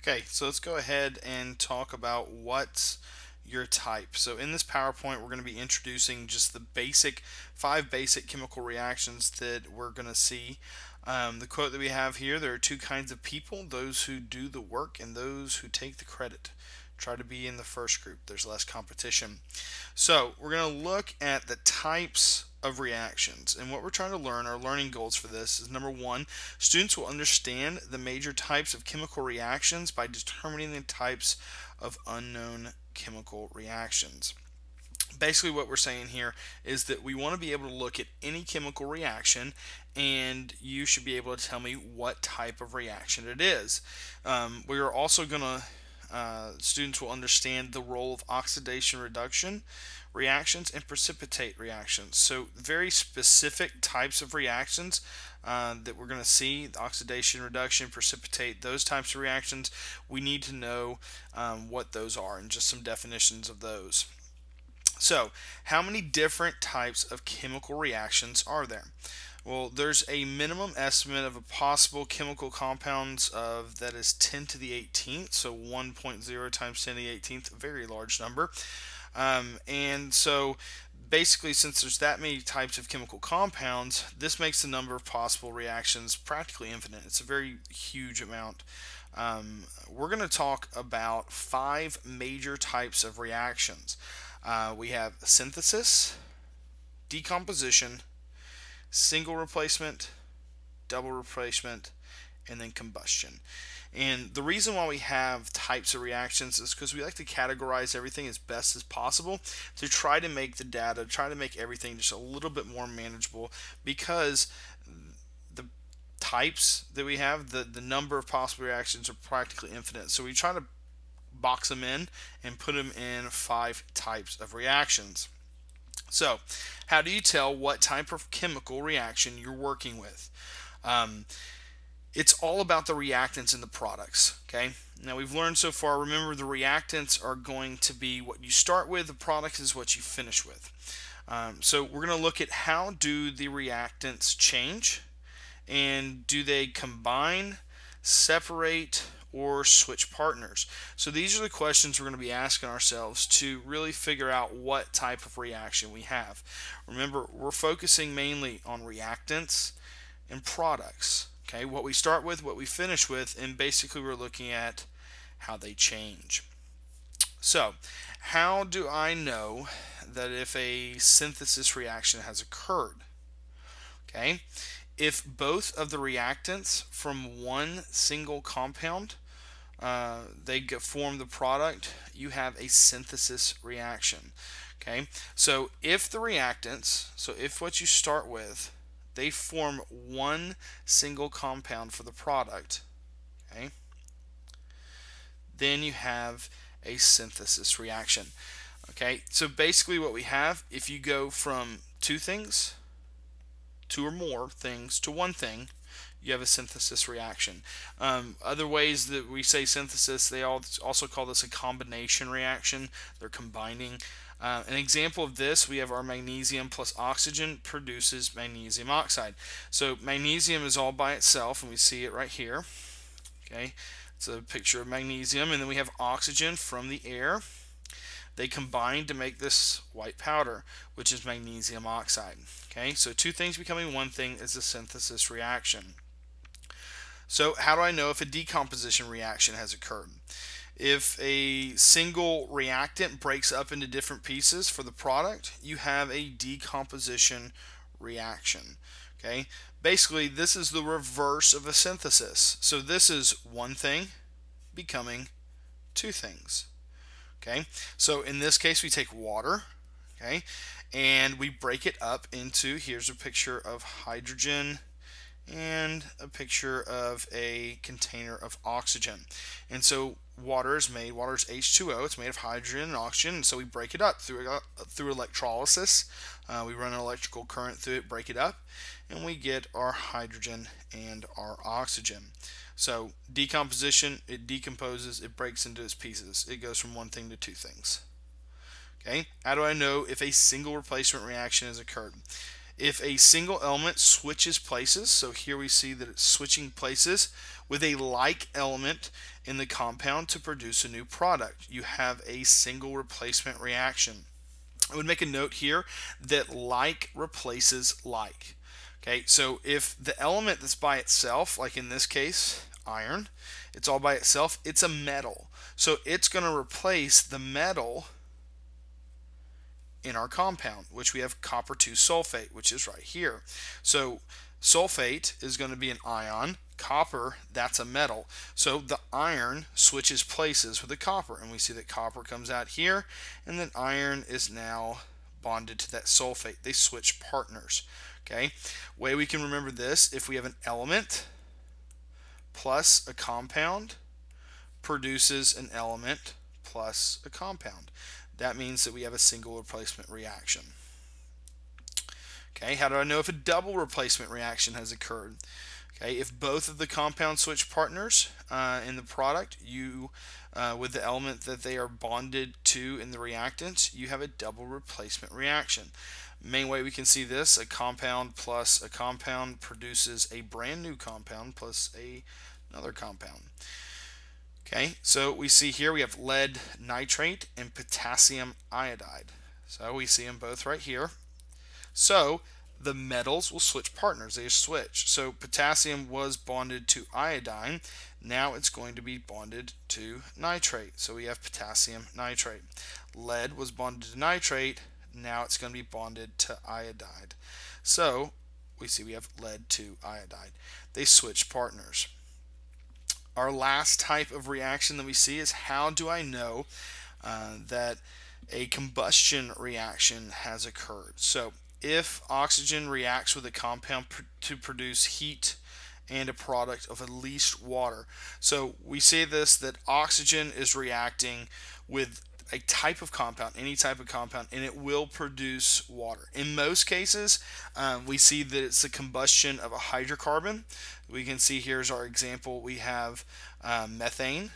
Okay, so let's go ahead and talk about what's your type. So in this PowerPoint, we're going to be introducing just the five basic chemical reactions that we're going to see. The quote that we have here, there are two kinds of people, those who do the work and those who take the credit. Try to be in the first group. There's less competition. So we're going to look at the types of reactions, and what we're trying to learn, our learning goals for this is: number one, students will understand the major types of chemical reactions by determining the types of unknown chemical reactions. Basically what we're saying here is that we want to be able to look at any chemical reaction, and you should be able to tell me what type of reaction it is. We are also going to students will understand the role of oxidation reduction reactions and precipitate reactions. So very specific types of reactions that we're going to see: the oxidation, reduction, precipitate, those types of reactions. We need to know what those are and just some definitions of those. So, how many different types of chemical reactions are there? Well, there's a minimum estimate of a possible chemical compounds of that is 10 to the 18th, so 1.0 times 10 to the 18th, a very large number. And so basically, since there's that many types of chemical compounds, this makes the number of possible reactions practically infinite. It's a very huge amount. We're going to talk about five major types of reactions. We have synthesis, decomposition, single replacement, double replacement, and then combustion. And the reason why we have types of reactions is because we like to categorize everything as best as possible to try to make the data, try to make everything just a little bit more manageable, because the types that we have, the number of possible reactions are practically infinite. So we try to box them in and put them in five types of reactions. So, how do you tell what type of chemical reaction you're working with? Um, it's all about the reactants in the products. Okay. Now we've learned so far. Remember, the reactants are going to be what you start with. The product is what you finish with. So we're going to look at how do the reactants change, and do they combine, separate, or switch partners? So these are the questions we're going to be asking ourselves to really figure out what type of reaction we have. Remember, we're focusing mainly on reactants and products. Okay, what we start with, what we finish with, and basically we're looking at how they change. So, how do I know that if a synthesis reaction has occurred? Okay, if both of the reactants from one single compound they form the product, you have a synthesis reaction. Okay, so if the reactants, so if what you start with, they form one single compound for the product, okay, then you have a synthesis reaction. Okay, so basically what we have, if you go from two things, two or more things, to one thing, you have a synthesis reaction. Other ways that we say synthesis, they also call this a combination reaction. They're combining. An example of this, we have our magnesium plus oxygen produces magnesium oxide. So magnesium is all by itself, and we see it right here. Okay, it's a picture of magnesium, and then we have oxygen from the air. They combine to make this white powder, which is magnesium oxide. Okay, so two things becoming one thing is a synthesis reaction. So how do I know if a decomposition reaction has occurred? If a single reactant breaks up into different pieces for the product, you have a decomposition reaction. Okay, basically this is the reverse of a synthesis. So this is one thing becoming two things. Okay, so in this case we take water, okay, and we break it up into, here's a picture of hydrogen and a picture of a container of oxygen. And so water is H2O, it's made of hydrogen and oxygen, and so we break it up through electrolysis. We run an electrical current through it, break it up, and we get our hydrogen and our oxygen. So decomposition, it decomposes, it breaks into its pieces. It goes from one thing to two things. Okay, how do I know if a single replacement reaction has occurred? If a single element switches places, so here we see that it's switching places with a like element in the compound to produce a new product, you have a single replacement reaction. I would make a note here that like replaces like. Okay, so if the element that's by itself, like in this case, iron, it's all by itself, it's a metal. So it's going to replace the metal in our compound, which we have copper 2 sulfate, which is right here. So sulfate is going to be an ion. Copper, that's a metal. So the iron switches places with the copper, and we see that copper comes out here, and then iron is now bonded to that sulfate. They switch partners. Okay, way we can remember this: if we have an element plus a compound produces an element plus a compound. That means that we have a single replacement reaction. Okay, how do I know if a double replacement reaction has occurred? Okay, if both of the compounds switch partners in the product, with the element that they are bonded to in the reactant, you have a double replacement reaction. Main way we can see this: a compound plus a compound produces a brand new compound plus another compound. Okay, so we see here we have lead nitrate and potassium iodide. So we see them both right here. So the metals will switch partners. They switch. So potassium was bonded to iodine. Now it's going to be bonded to nitrate. So we have potassium nitrate. Lead was bonded to nitrate. Now it's going to be bonded to iodide. So we see we have lead to iodide. They switch partners. Our last type of reaction that we see is, how do I know that a combustion reaction has occurred? So if oxygen reacts with a compound to produce heat and a product of at least water. So we say this, that oxygen is reacting with a type of compound, any type of compound, and it will produce water. In most cases, we see that it's the combustion of a hydrocarbon. We can see here's our example. We have methane.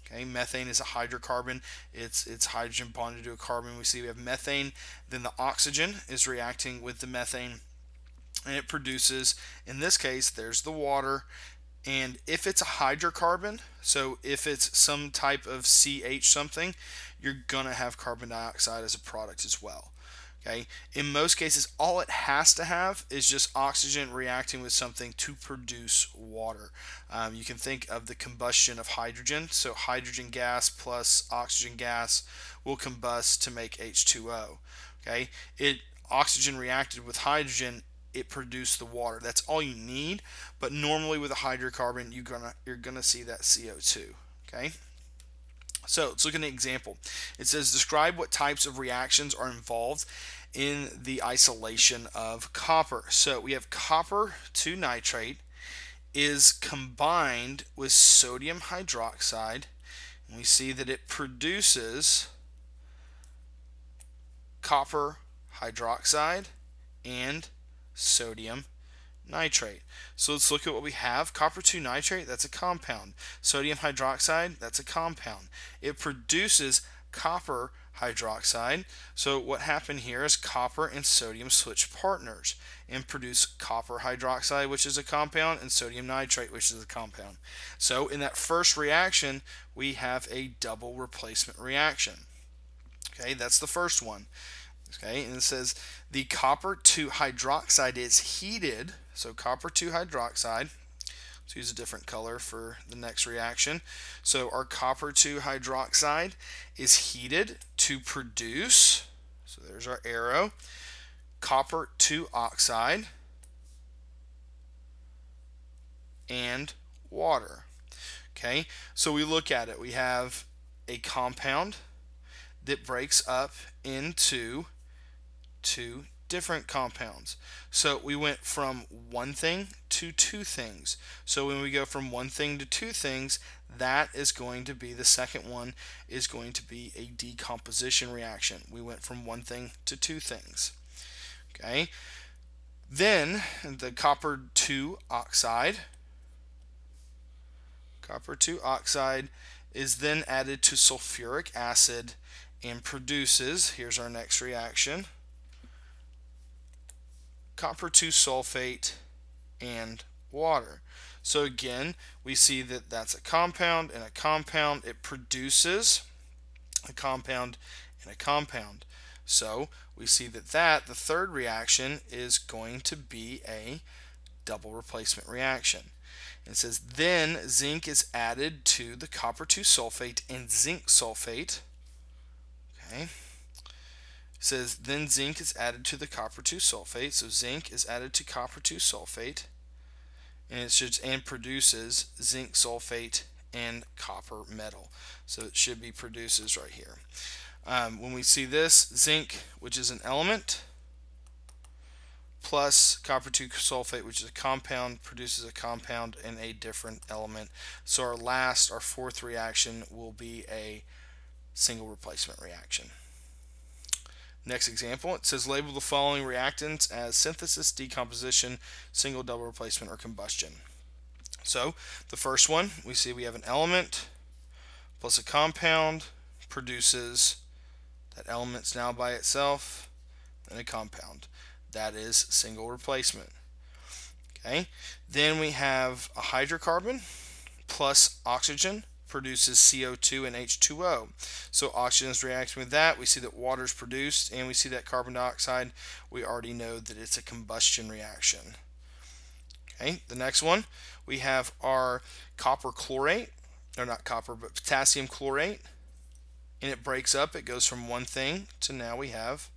Okay, methane is a hydrocarbon. It's hydrogen bonded to a carbon. We see we have methane. Then the oxygen is reacting with the methane, and it produces, in this case, there's the water. And if it's a hydrocarbon, so if it's some type of CH something, you're going to have carbon dioxide as a product as well. Okay. In most cases, all it has to have is just oxygen reacting with something to produce water. You can think of the combustion of hydrogen. So hydrogen gas plus oxygen gas will combust to make H2O. Okay. Oxygen reacted with hydrogen, it produced the water. That's all you need. But normally with a hydrocarbon, you're gonna see that CO2. Okay. So let's look at an example. It says, describe what types of reactions are involved in the isolation of copper. So we have copper 2 nitrate is combined with sodium hydroxide, and we see that it produces copper hydroxide and sodium nitrate. So let's look at what we have. Copper 2 nitrate, that's a compound. Sodium hydroxide, that's a compound. It produces copper hydroxide. So what happened here is copper and sodium switch partners and produce copper hydroxide, which is a compound, and sodium nitrate, which is a compound. So in that first reaction, we have a double replacement reaction. Okay, that's the first one. Okay, and it says the copper 2 hydroxide is heated. So copper 2 hydroxide, let's use a different color for the next reaction. So our copper 2 hydroxide is heated to produce, so there's our arrow, copper 2 oxide and water. Okay, so we look at it. We have a compound that breaks up into two different compounds. So we went from one thing to two things. So when we go from one thing to two things, that is going to be, the second one is going to be a decomposition reaction. We went from one thing to two things. Okay. Then the copper 2 oxide is then added to sulfuric acid and produces, here's our next reaction, copper 2 sulfate, and water. So again, we see that that's a compound and a compound. It produces a compound and a compound. So we see that the third reaction, is going to be a double replacement reaction. It says then zinc is added to the copper 2 sulfate and zinc sulfate. Okay. It says then zinc is added to the copper 2 sulfate. So zinc is added to copper 2 sulfate, and produces zinc sulfate and copper metal. So it should be produces right here. When we see this, zinc, which is an element, plus copper 2 sulfate, which is a compound, produces a compound and a different element. So our fourth reaction will be a single replacement reaction. Next example, it says label the following reactants as synthesis, decomposition, single, double replacement, or combustion. So the first one, we see we have an element plus a compound produces, that element's now by itself, and a compound. That is single replacement. Okay. Then we have a hydrocarbon plus oxygen produces CO2 and H2O. So oxygen is reacting with that. We see that water is produced, and we see that carbon dioxide. We already know that it's a combustion reaction. Okay. The next one, we have our copper chlorate, or not copper, but potassium chlorate, and it breaks up. It goes from one thing to now we have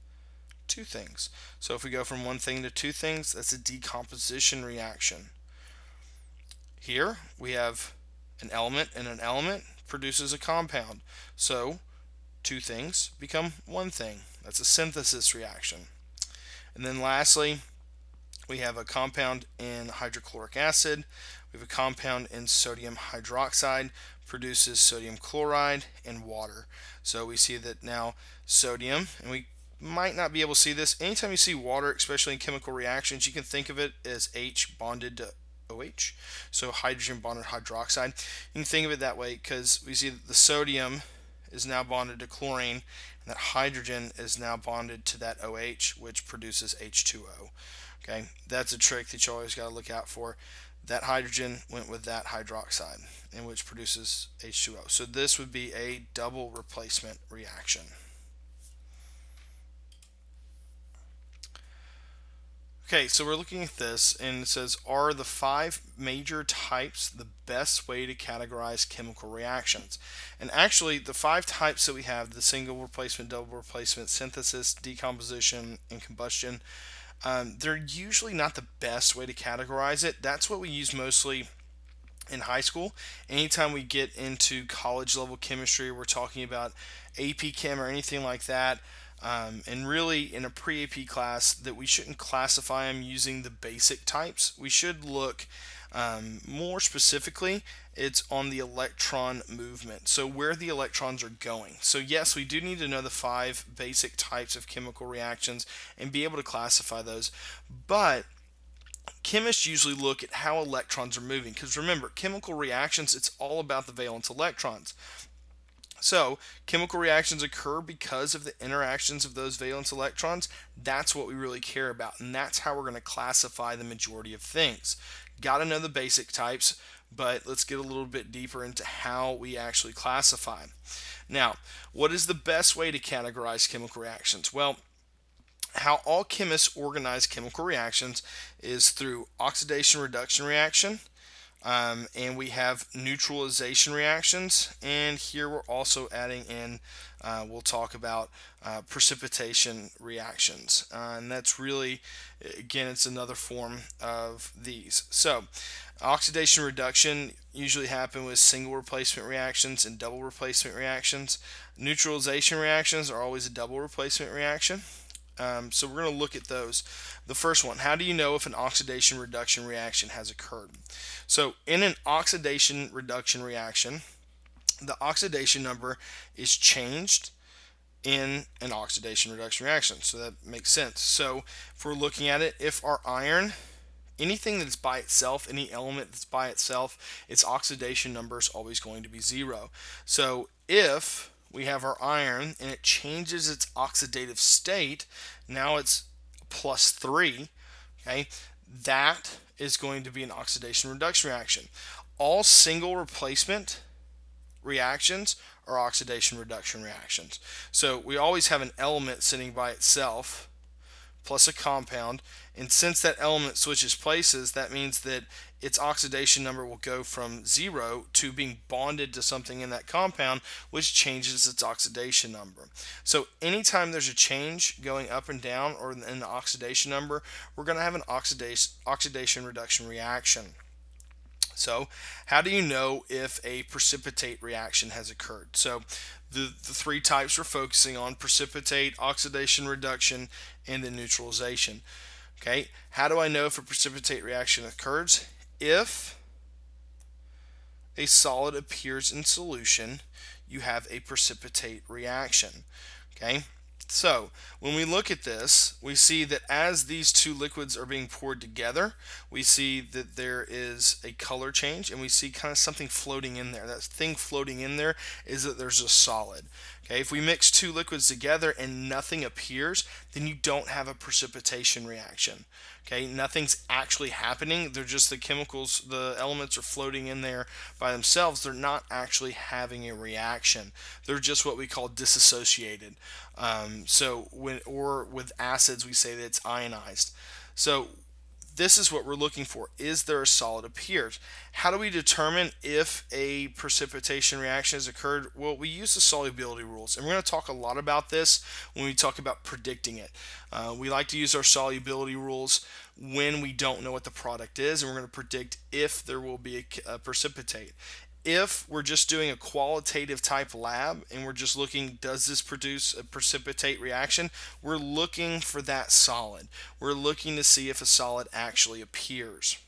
two things. So if we go from one thing to two things, that's a decomposition reaction. Here we have an element, and an element produces a compound. So two things become one thing. That's a synthesis reaction. And then lastly, we have a compound in hydrochloric acid. We have a compound in sodium hydroxide, produces sodium chloride and water. So we see that now sodium, and we might not be able to see this. Anytime you see water, especially in chemical reactions, you can think of it as H bonded to OH. So hydrogen bonded hydroxide. You can think of it that way because we see that the sodium is now bonded to chlorine, and that hydrogen is now bonded to that OH, which produces H2O. Okay, that's a trick that you always got to look out for. That hydrogen went with that hydroxide, and which produces H2O. So this would be a double replacement reaction. Okay, so we're looking at this, and it says, are the 5 major types the best way to categorize chemical reactions? And actually, the 5 types that we have, the single replacement, double replacement, synthesis, decomposition, and combustion, they're usually not the best way to categorize it. That's what we use mostly in high school. Anytime we get into college level chemistry, we're talking about AP Chem or anything like that, and really in a pre-AP class, that we shouldn't classify them using the basic types. We should look more specifically, it's on the electron movement, so where the electrons are going. So yes, we do need to know the 5 basic types of chemical reactions and be able to classify those, but chemists usually look at how electrons are moving, because remember, chemical reactions, it's all about the valence electrons. So chemical reactions occur because of the interactions of those valence electrons. That's what we really care about, and that's how we're going to classify the majority of things. Got to know the basic types, but let's get a little bit deeper into how we actually classify. Now, what is the best way to categorize chemical reactions? Well, how all chemists organize chemical reactions is through oxidation reduction reaction, and we have neutralization reactions, and here we're also adding in, we'll talk about precipitation reactions, and that's really, again, it's another form of these. So oxidation reduction usually happen with single replacement reactions and double replacement reactions. Neutralization reactions are always a double replacement reaction. So we're going to look at those. The first one, how do you know if an oxidation reduction reaction has occurred? So in an oxidation reduction reaction, the oxidation number is changed in an oxidation reduction reaction. So that makes sense. So if we're looking at it, if our iron, anything that's by itself, any element that's by itself, its oxidation number is always going to be 0. So if we have our iron and it changes its oxidative state, now it's +3. Okay, that is going to be an oxidation reduction reaction. All single replacement reactions are oxidation reduction reactions. So we always have an element sitting by itself plus a compound, and since that element switches places, that means that its oxidation number will go from 0 to being bonded to something in that compound, which changes its oxidation number. So anytime there's a change going up and down or in the oxidation number, we're going to have an oxidation reduction reaction. So how do you know if a precipitate reaction has occurred? So the three types we're focusing on: precipitate, oxidation reduction, and then neutralization. Okay, how do I know if a precipitate reaction occurs? If a solid appears in solution, you have a precipitate reaction. Okay, so when we look at this, we see that as these two liquids are being poured together, we see that there is a color change, and we see kind of something floating in there. That thing floating in there is that there's a solid. Okay, if we mix two liquids together and nothing appears, then you don't have a precipitation reaction. Okay, nothing's actually happening. They're just the chemicals, the elements are floating in there by themselves. They're not actually having a reaction. They're just what we call disassociated. Or with acids, we say that it's ionized. So this is what we're looking for. Is there a solid appears? How do we determine if a precipitation reaction has occurred? Well, we use the solubility rules, and we're going to talk a lot about this when we talk about predicting it. We like to use our solubility rules when we don't know what the product is, and we're going to predict if there will be a precipitate. If we're just doing a qualitative type lab and we're just looking, does this produce a precipitate reaction? We're looking for that solid. We're looking to see if a solid actually appears.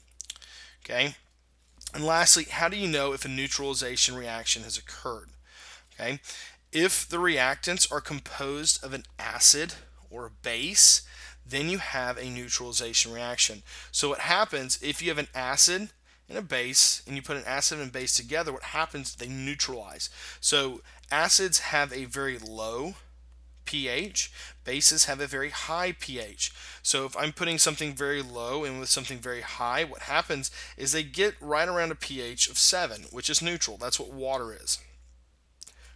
Okay. And lastly, how do you know if a neutralization reaction has occurred? Okay. If the reactants are composed of an acid or a base, then you have a neutralization reaction. So what happens if you have an acid and a base, and you put an acid and base together, what happens? They neutralize. So acids have a very low pH, bases have a very high pH. So if I'm putting something very low in with something very high, what happens is they get right around a pH of 7, which is neutral. That's what water is.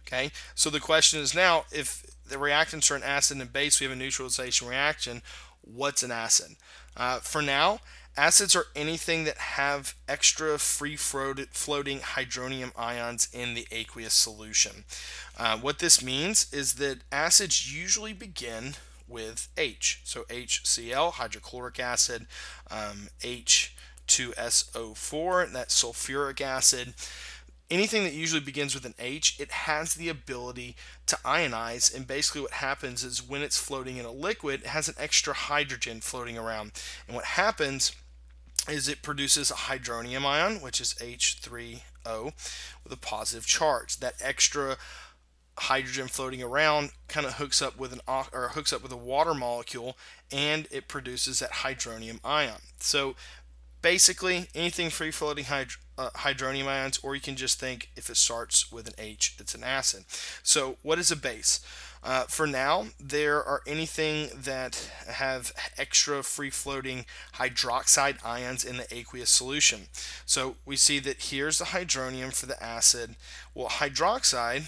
Okay, so the question is now, if the reactants are an acid and base, we have a neutralization reaction. What's an acid? For now, acids are anything that have extra free floating hydronium ions in the aqueous solution. What this means is that acids usually begin with H. So HCl, hydrochloric acid, H2SO4, that's sulfuric acid. Anything that usually begins with an H, it has the ability to ionize, and basically what happens is when it's floating in a liquid, it has an extra hydrogen floating around. And what happens is it produces a hydronium ion, which is H3O, with a positive charge. That extra hydrogen floating around kind of hooks up with a water molecule, and it produces that hydronium ion. So basically, anything free floating hydronium ions, or you can just think if it starts with an H, it's an acid. So what is a base? For now, there are anything that have extra free floating hydroxide ions in the aqueous solution. So we see that here's the hydronium for the acid. Well, hydroxide,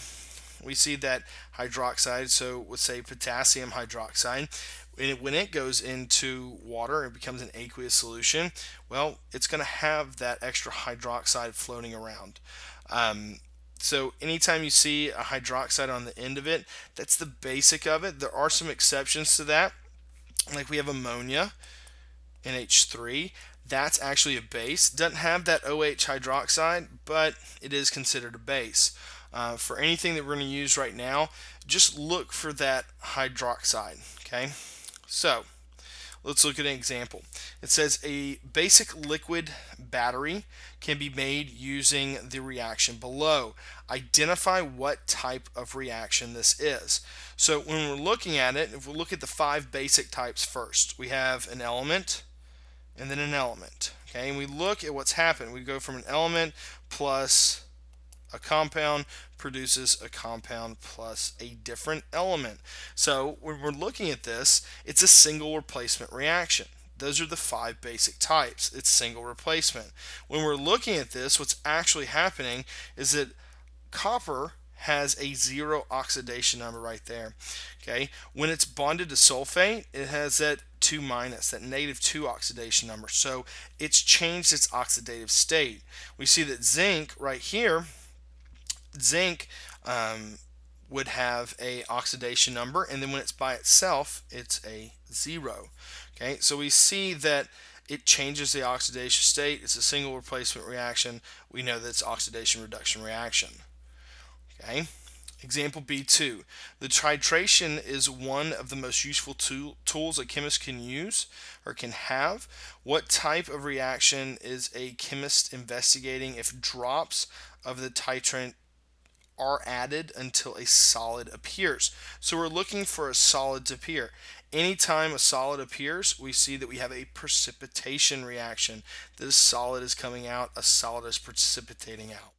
we see that hydroxide, so let's say potassium hydroxide, when it goes into water and becomes an aqueous solution, well, it's going to have that extra hydroxide floating around. So anytime you see a hydroxide on the end of it, that's the basic of it. There are some exceptions to that. Like we have ammonia, NH3. That's actually a base. Doesn't have that OH hydroxide, but it is considered a base. For anything that we're going to use right now, just look for that hydroxide. Okay, so let's look at an example. It says a basic liquid battery can be made using the reaction below. Identify what type of reaction this is. So when we're looking at it, if we look at the 5 basic types first, we have an element and then an element. Okay, and we look at what's happened. We go from an element plus a compound produces a compound plus a different element. So when we're looking at this, it's a single replacement reaction. those are the 5 basic types. It's single replacement. When we're looking at this, what's actually happening is that copper has a 0 oxidation number right there. Okay, when it's bonded to sulfate, it has that 2 minus, that -2 oxidation number. So it's changed its oxidative state. We see that zinc right here, zinc would have a oxidation number, and then when it's by itself, it's a 0. Okay, so we see that it changes the oxidation state. It's a single replacement reaction. We know that it's oxidation reduction reaction. Okay. Example B2. The titration is one of the most useful tools a chemist can use or can have. What type of reaction is a chemist investigating if drops of the titrant are added until a solid appears? So we're looking for a solid to appear. Anytime a solid appears, we see that we have a precipitation reaction. That a solid is coming out, a solid is precipitating out.